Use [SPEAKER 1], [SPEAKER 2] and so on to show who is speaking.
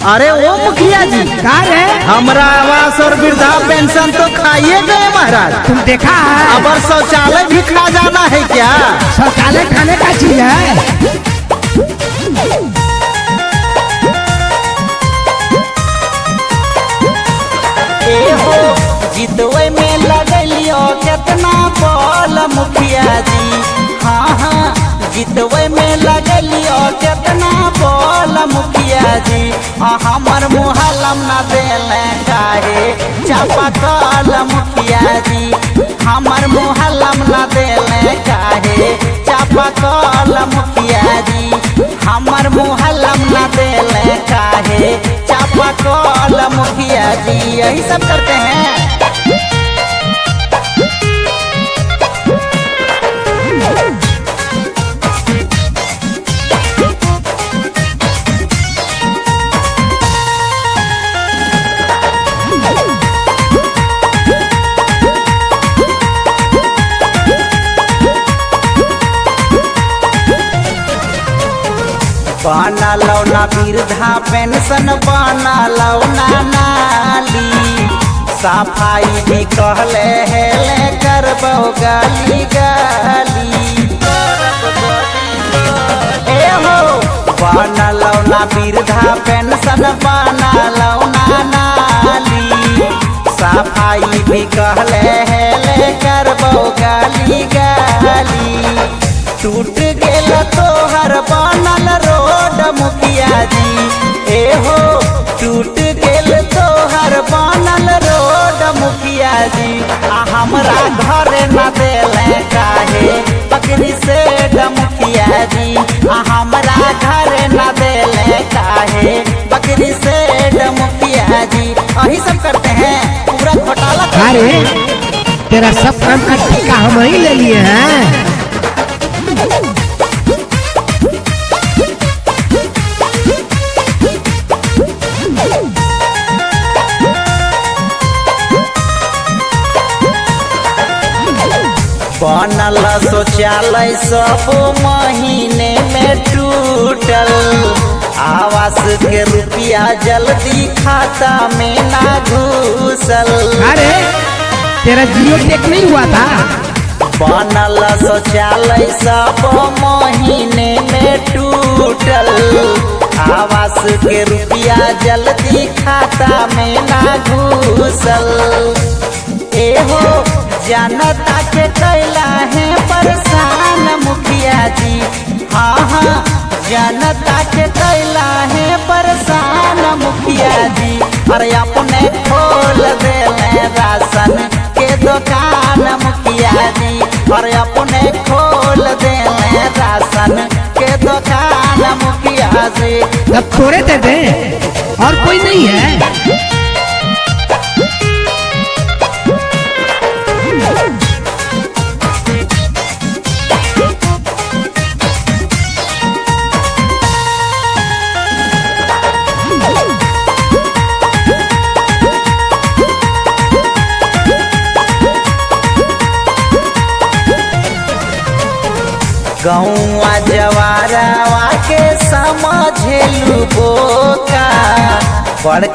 [SPEAKER 1] अरे वो मुखिया जी
[SPEAKER 2] का रे?
[SPEAKER 1] हमारा आवास और वृद्धा पेंशन तो खाइए गए महाराज।
[SPEAKER 2] तुम देखा है?
[SPEAKER 1] अब और शौचालय भी खा जाना है क्या?
[SPEAKER 2] शौचालय खाने का चीज है।
[SPEAKER 1] हो जितवे में लगलियो कितना बल मुखिया जी। हाँ हाँ जितवे में लगलियो कितना बल मुखिया जी। हमर मुहल्लम न देले काहे चापाकल मुखिया जी। हमर मुहल्लम न देले काहे चापाकल मुखिया जी। हमर मुहल्लम न देले काहे चापाकल मुखिया जी। यही सब करते हैं। बना लौना वृद्धा पेंशन बना लौना नाली। सफाई भी कहले हेले करबो गाली गाली। ए हो बना लौना वृद्धा पेंशन बना लौना नाली। सफाई भी कहले हेले करबो गाली गाली। टूट गेल तोहर बनल रोड मुखिया जी। ए हो टूट गेल तोहर बनल रोड मुखिया जी। हमरा घरे न देले काहे बकरी से मुखिया जी। हमरा घरे न देले काहे बकरी से मुखिया जी। यही सब करते हैं, पूरा घोटाला करते हैं।
[SPEAKER 2] अरे तेरा सब काम का ठेका हम ही ले लिए हैं।
[SPEAKER 1] बनल शौचालय सब महीने में टूटल। आवास के रुपया जल्दी खाता में ना घुसल।
[SPEAKER 2] अरे तेरा जियो टेक नहीं हुआ था?
[SPEAKER 1] बनल शौचालय सब महीने में टूटल। आवास के रुपया जल्दी खाता में ना घुसल। ए हो जनता के कैला है परेशान मुखिया जी। हाँ हाँ जनता के कैला है परेशान मुखिया जी। अरे अपने खोल देले राशन के दुकान मुखिया जी। अरे अपने खोल देले राशन के दुकान मुखिया जी।
[SPEAKER 2] अब तोड़े दे दे और कोई नहीं है।
[SPEAKER 1] गौवा जवारावा के समझेलू बोका। बड़